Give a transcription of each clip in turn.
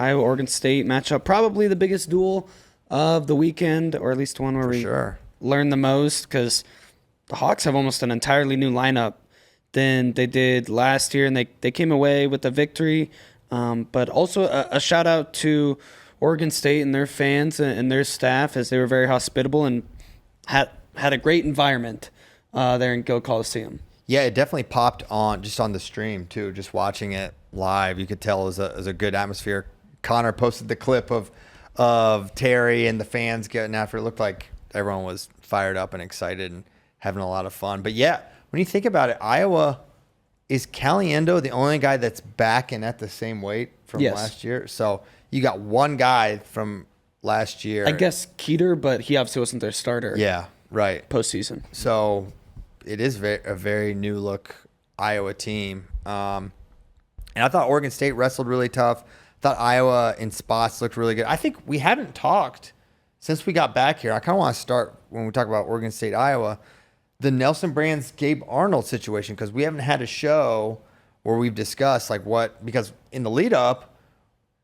Iowa-Oregon State matchup. Probably the biggest duel of the weekend, or at least one where we learn the most, because the Hawks have almost an entirely new lineup than they did last year, and they came away with the victory. But also a shout-out to Oregon State and their fans and their staff, as they were very hospitable and had a great environment there in Go Coliseum. Yeah, it definitely popped on just on the stream, too. Just watching it live, you could tell it was a good atmosphere. Connor posted the clip of Terry and the fans getting after it. It looked like everyone was fired up and excited and having a lot of fun. But, yeah, when you think about it, Iowa, is Caliendo the only guy that's back and at the same weight from last year? So you got one guy from last year. I guess Keeter, but he obviously wasn't their starter. Yeah, right. Postseason. So it is a very new look Iowa team. And I thought Oregon State wrestled really tough. Thought Iowa in spots looked really good. I think we haven't talked since we got back here. I kind of want to start when we talk about Oregon State, Iowa, the Nelson Brands Gabe Arnold situation, because we haven't had a show where we've discussed because in the lead up,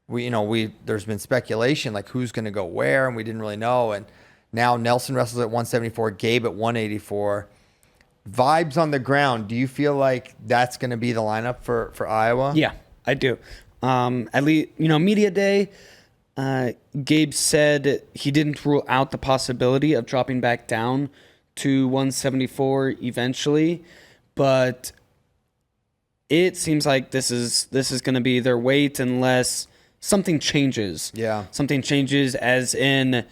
there's been speculation like who's going to go where, and we didn't really know. And now Nelson wrestles at 174, Gabe at 184. Vibes on the ground. Do you feel like that's going to be the lineup for Iowa? Yeah, I do. At least, media day, Gabe said he didn't rule out the possibility of dropping back down to 174 eventually, but it seems like this is going to be their weight unless something changes. Yeah. Something changes, as in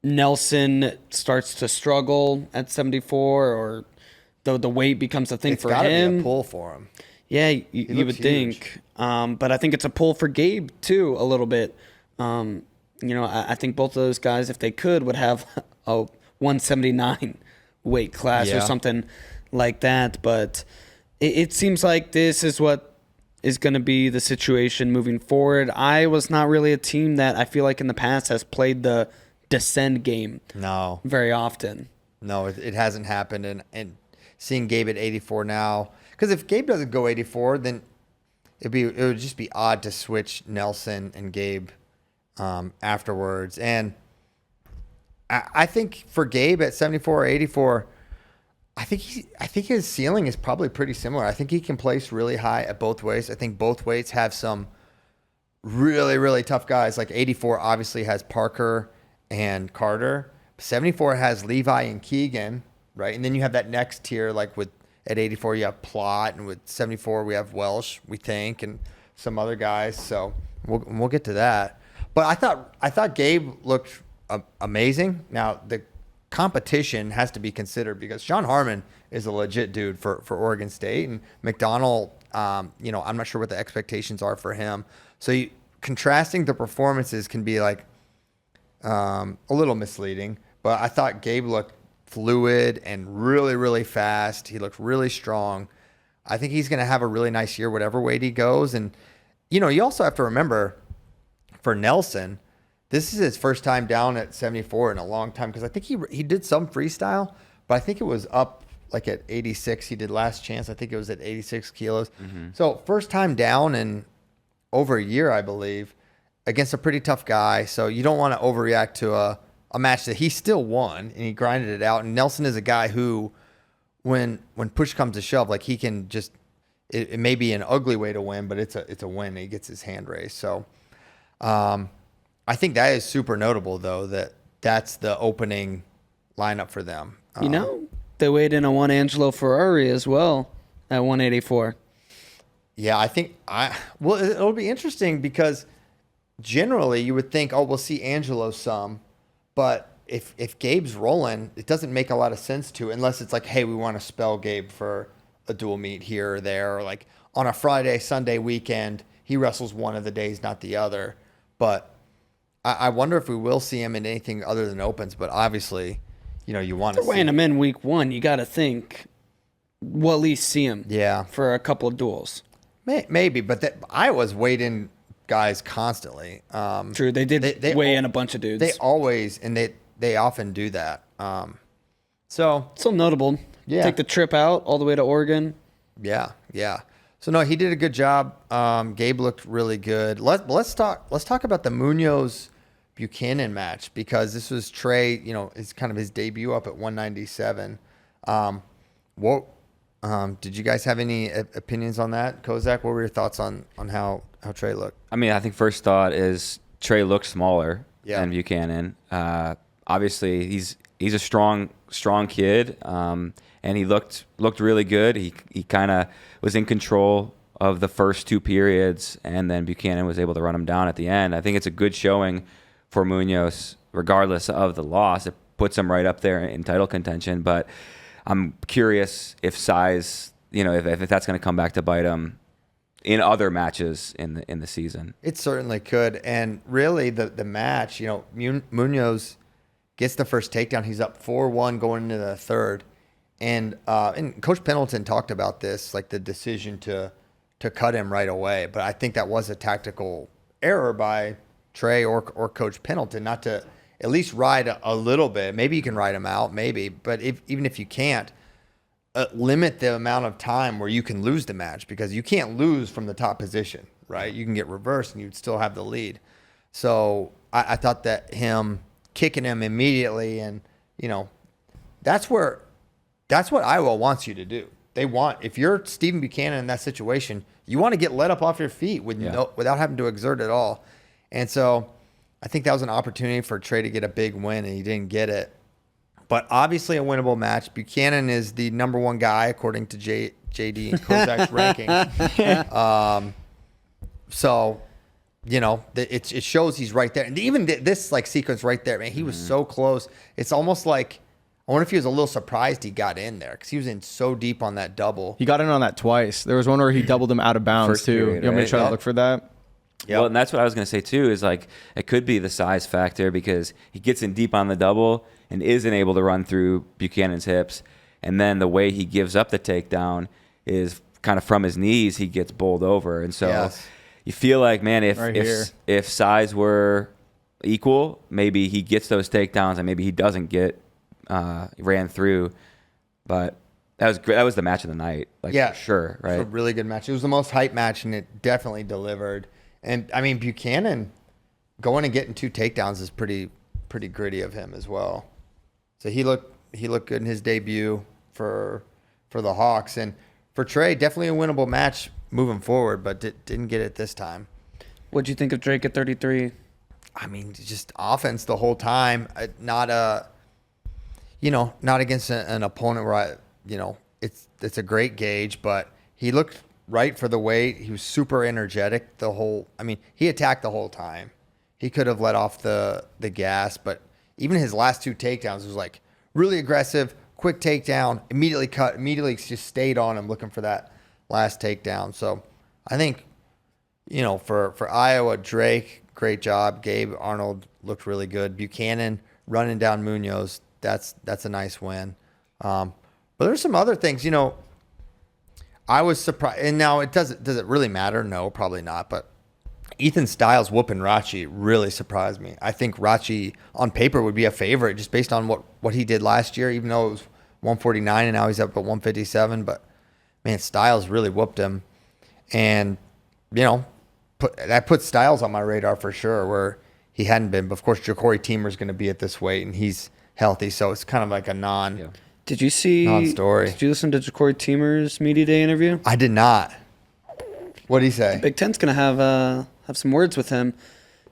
Nelson starts to struggle at 74, or the weight becomes a thing for him. It's got to be a pull for him. Yeah, you would think. But I think it's a pull for Gabe, too, a little bit. I think both of those guys, if they could, would have a 179 weight class or something like that. But it seems like this is what is going to be the situation moving forward. Iowa's not really a team that I feel like in the past has played the descend game very often. No, it hasn't happened. And seeing Gabe at 84 now, because if Gabe doesn't go 84, then it would just be odd to switch Nelson and Gabe afterwards. And I think for Gabe at 74 or 84, I think his ceiling is probably pretty similar. I think he can place really high at both weights. I think both weights have some really, really tough guys. Like 84 obviously has Parker and Carter. 74 has Levi and Keegan, right? And then you have that next tier, like at 84 you have Plott, and with 74 we have Welsh, we think, and some other guys. So we'll get to that. But I thought Gabe looked amazing. Now the competition has to be considered, because Sean Harmon is a legit dude for Oregon State, and McDonald, I'm not sure what the expectations are for him. So contrasting the performances can be like a little misleading. But I thought Gabe looked fluid and really, really fast. He looked really strong. I think he's going to have a really nice year, whatever weight he goes. And you also have to remember, for Nelson, this is his first time down at 74 in a long time, because I think he did some freestyle, but I think it was up like at 86. He did Last Chance. I think it was at 86 kilos. Mm-hmm. So first time down in over a year, I believe, against a pretty tough guy. So you don't want to overreact to a match that he still won, and he grinded it out. And Nelson is a guy who, when push comes to shove, like he can just, it may be an ugly way to win, but it's a win. He gets his hand raised. So, I think that is super notable, though, that's the opening lineup for them. They weighed in on one Angelo Ferrari as well at 184. Yeah, I think it'll be interesting, because generally you would think, we'll see Angelo some, but if Gabe's rolling, it doesn't make a lot of sense to, unless it's like, hey, we want to spell Gabe for a dual meet here or there, or like on a Friday, Sunday weekend, he wrestles one of the days, not the other. But I wonder if we will see him in anything other than opens. But obviously, you want to see weighing him in week one. You got to think we'll at least see him. Yeah, for a couple of duels. Maybe, but Iowa's weighed in guys constantly. True, they did weigh in a bunch of dudes. They always, and they often do that. So still notable. Yeah, take the trip out all the way to Oregon. Yeah. So no, he did a good job. Gabe looked really good. Let's talk about the Munoz Buchanan match, because this was Trey. It's kind of his debut up at 197. Did you guys have any opinions on that, Kozak? What were your thoughts on how Trey looked? I mean, I think first thought is Trey looked smaller Yeah. than Buchanan. Obviously, he's a strong kid, and he looked really good. He kind of was in control of the first two periods, and then Buchanan was able to run him down at the end. I think it's a good showing for Munoz, regardless of the loss. It puts him right up there in title contention. But I'm curious if size, if that's going to come back to bite him in other matches in the season. It certainly could. And really, the match, Munoz gets the first takedown. He's up 4-1 going into the third. And Coach Pendleton talked about this, like the decision to cut him right away. But I think that was a tactical error by Trey or Coach Pendleton, not to at least ride a little bit. Maybe you can ride him out, maybe. But even if you can't, limit the amount of time where you can lose the match, because you can't lose from the top position, right? You can get reversed and you'd still have the lead. So I thought that him kicking him immediately, and that's what Iowa wants you to do. If you're Stephen Buchanan in that situation, you want to get let up off your feet without having to exert at all. And so I think that was an opportunity for Trey to get a big win, and he didn't get it. But obviously a winnable match. Buchanan is the number one guy according to JD and Kozak's rankings. So, it shows he's right there. And even this sequence right there, man, he was so close. It's almost like, I wonder if he was a little surprised he got in there, because he was in so deep on that double. He got in on that twice. There was one where he doubled him out of bounds, First too. period, You want me to try right? to look for that? Yep. Well, and that's what I was going to say, too, is it could be the size factor, because he gets in deep on the double and isn't able to run through Buchanan's hips. And then the way he gives up the takedown is kind of from his knees, he gets bowled over. And so you feel like, man, if size were equal, maybe he gets those takedowns and maybe he doesn't get ran through. But that was great. That was the match of the night, for sure, right? It was a really good match. It was the most hype match, and it definitely delivered. And I mean, Buchanan going and getting 2 takedowns is pretty gritty of him as well. So he looked good in his debut for the Hawks, and for Trey, definitely a winnable match moving forward, but didn't get it this time. What'd you think of Drake at 33? I mean, just offense the whole time. Not against an opponent where it's a great gauge, but he looked right for the weight. He was super energetic he attacked the whole time. He could have let off the gas, but even his last 2 takedowns was really aggressive, quick takedown, immediately cut, immediately just stayed on him looking for that last takedown. So I think, for Iowa, Drake, great job. Gabe Arnold looked really good. Buchanan running down Munoz, that's a nice win. But there's some other things, I was surprised, and now does it really matter? No, probably not. But Ethan Styles whooping Rachi really surprised me. I think Rachi on paper would be a favorite just based on what he did last year, even though it was 149 and now he's up at 157. But man, Styles really whooped him, and that puts Styles on my radar for sure, where he hadn't been. But of course, Ja'Cory Teemer's going to be at this weight, and he's healthy, so it's kind of like a Did you see? Non-story. Did you listen to Ja'Cory Teemer's media day interview? I did not. What did he say? Big Ten's gonna have some words with him.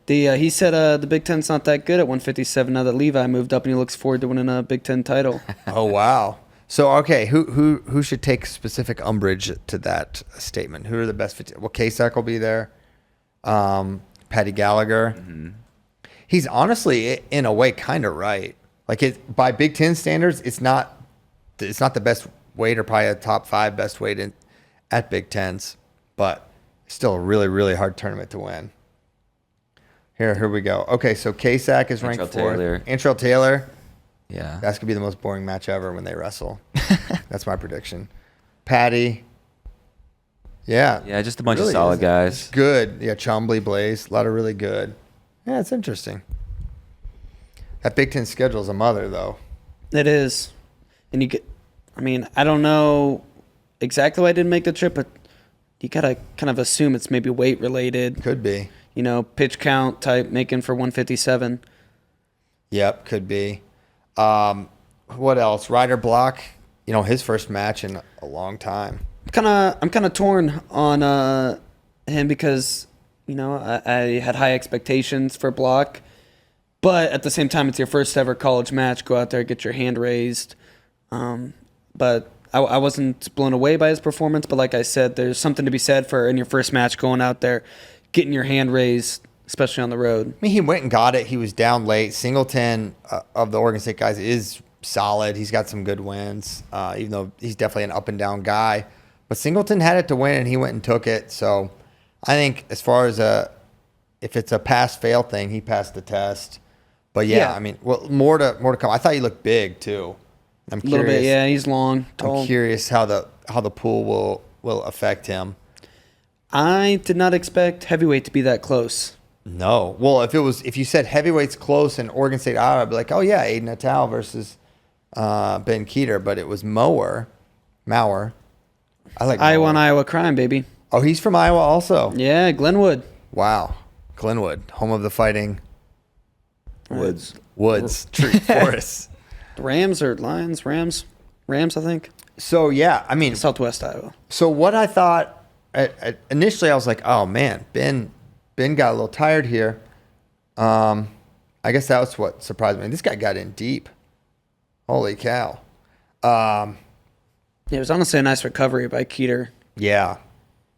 He said the Big Ten's not that good at 157 now that Levi moved up, and he looks forward to winning a Big Ten title. Oh wow! So okay, who should take specific umbrage to that statement? Who are the best? Well, Kasich will be there. Patty Gallagher. Mm-hmm. He's honestly, in a way, kind of right. By Big Ten standards, it's not the best weight, or probably a top 5 best weight at Big Tens, but still a really, really hard tournament to win. Here we go. Okay, so Kasich is ranked 4th. Antrell Taylor. Yeah. That's going to be the most boring match ever when they wrestle. That's my prediction. Patty. Yeah. Yeah, just a bunch of solid guys. Good. Yeah, Chombley, Blaze, a lot of really good. Yeah, it's interesting. That Big Ten schedule is a mother, though. It is. And I don't know exactly why I didn't make the trip, but you got to kind of assume it's maybe weight related. Could be. Pitch count type making for 157. Yep, could be. What else? Ryder Block, his first match in a long time. I'm kind of torn on him because, I had high expectations for Block. But at the same time, it's your first ever college match. Go out there, get your hand raised. But I wasn't blown away by his performance. But like I said, there's something to be said for in your first match going out there, getting your hand raised, especially on the road. I mean, he went and got it. He was down late. Singleton of the Oregon State guys is solid. He's got some good wins, even though he's definitely an up and down guy. But Singleton had it to win, and he went and took it. So I think as far as if it's a pass-fail thing, he passed the test. But yeah, I mean, more to come. I thought he looked big too. I'm curious. A little bit, yeah. He's long, tall. I'm curious how the pool will affect him. I did not expect heavyweight to be that close. No. Well, if you said heavyweight's close and Oregon State Iowa, I'd be like, oh yeah, Aiden Natal versus Ben Keeter, but it was Mauer. I like Iowa Mauer. and Iowa crime, baby. Oh, he's from Iowa also. Yeah, Glenwood. Wow, Glenwood, home of the Fighting Woods. Tree Forests. Rams or Lions? Rams, I think. So yeah, I mean, Southwest Iowa. So what I thought initially, I was like, oh man, Ben got a little tired here. I guess that was what surprised me. This guy got in deep. Holy cow. Yeah, it was honestly a nice recovery by Keeter. Yeah,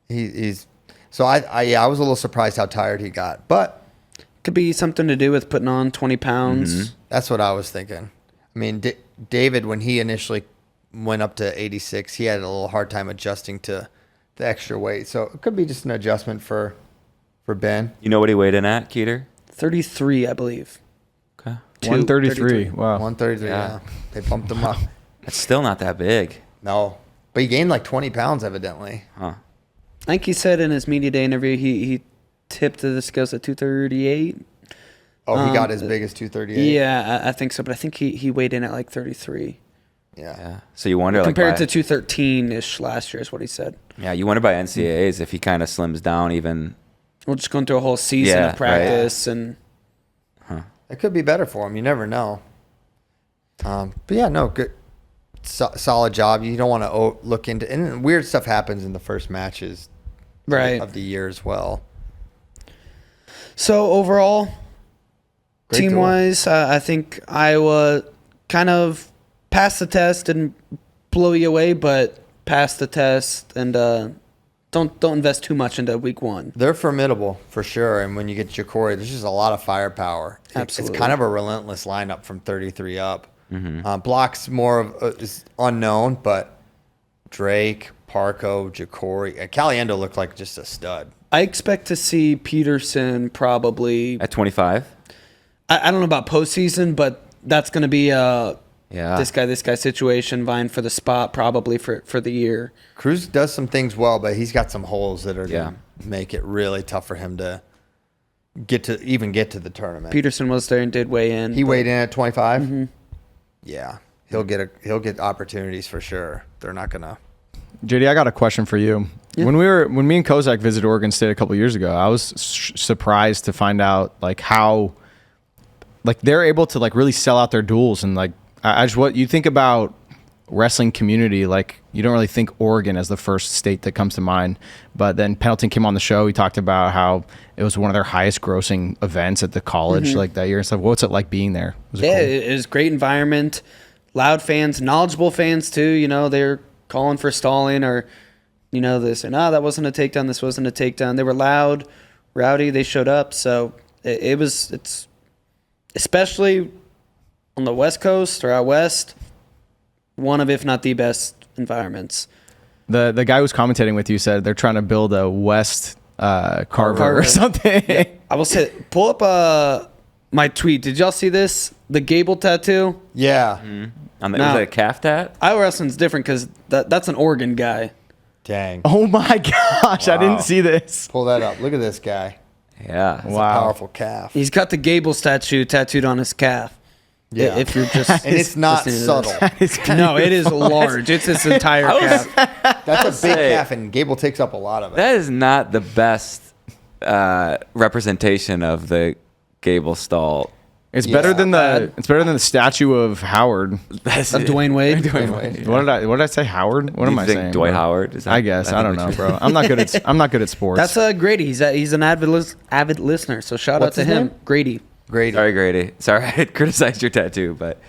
he's. So I was a little surprised how tired he got, but could be something to do with putting on 20 pounds. That's what I was thinking. I mean, David, when he initially went up to 86, he had a little hard time adjusting to the extra weight. So it could be just an adjustment for Ben. You know what he weighed in at, Keeter? 33, I believe. Okay. 133. Wow. 133, yeah. They bumped him up. That's still not that big. No. But he gained like 20 pounds, evidently. Huh. I think he said in his media day interview he tipped the scales at 238. Oh, he got as big as 238? Yeah, I think so. But I think he weighed in at like 33. Yeah. So you wonder, compared to 213-ish last year is what he said. Yeah, you wonder by NCAAs if he kind of slims down even. We're just going through a whole season of practice. And it could be better for him. You never know. But yeah, no, good. Solid job. You don't want to look into, and weird stuff happens in the first matches of the year as well. So overall, Great team-wise, I think Iowa kind of passed the test, didn't blow you away, but passed the test, and don't invest too much into week one. They're formidable for sure, and when you get Ja'Cory, there's just a lot of firepower. Absolutely. It's kind of a relentless lineup from 33 up. Block's more of is unknown, but Drake, Parco, Ja'Cory, Caliendo looked like just a stud. I expect to see Peterson probably at 25. I don't know about postseason, but that's going to be a this guy situation vying for the spot probably for the year. Cruz does some things well, but he's got some holes that are going to make it really tough for him to get to the tournament. Peterson was there and did weigh in. He weighed in at 25. Mm-hmm. Yeah, he'll get opportunities for sure. They're not gonna. JD, I got a question for you. Yeah. When me and Kozak visited Oregon State a couple of years ago, I was surprised to find out how they're able to really sell out their duels, and what you think about wrestling community, you don't really think Oregon as the first state that comes to mind. But then Pendleton came on the show. He talked about how it was one of their highest grossing events at the college that year and stuff. What's it like being there? Was it cool? It was a great environment, loud fans, knowledgeable fans too. They're calling for stalling or, they say, no, that wasn't a takedown. This wasn't a takedown. They were loud, rowdy. They showed up. So it's especially on the West Coast or out West, one of, if not the best environments. The guy who's commentating with you said they're trying to build a West Carver or something. Yeah. I will say, pull up my tweet. Did y'all see this? The Gable tattoo? Yeah. Was it a calf tat? Iowa wrestling's different because that's an Oregon guy. Dang. Oh my gosh, wow. I didn't see this. Pull that up. Look at this guy. Yeah. That's a powerful calf. He's got the Gable statue tattooed on his calf. Yeah. If you're just And it's not listening to subtle. this. No, it is large. It's this entire calf. That's a big calf, and Gable takes up a lot of it. That is not the best representation of the Gable stall. It's Yeah. better than the statue of Howard. That's Of it. Dwayne Wade. Dwayne Wade. What did I say? Howard? What Do am you I think saying? Dwight bro? Howard? Is that, I guess I don't know, bro. I'm not good at sports. That's Grady. He's an avid listener. So shout What's out to his him, name? Grady. Grady. Sorry, Grady. Sorry, I had criticized your tattoo, but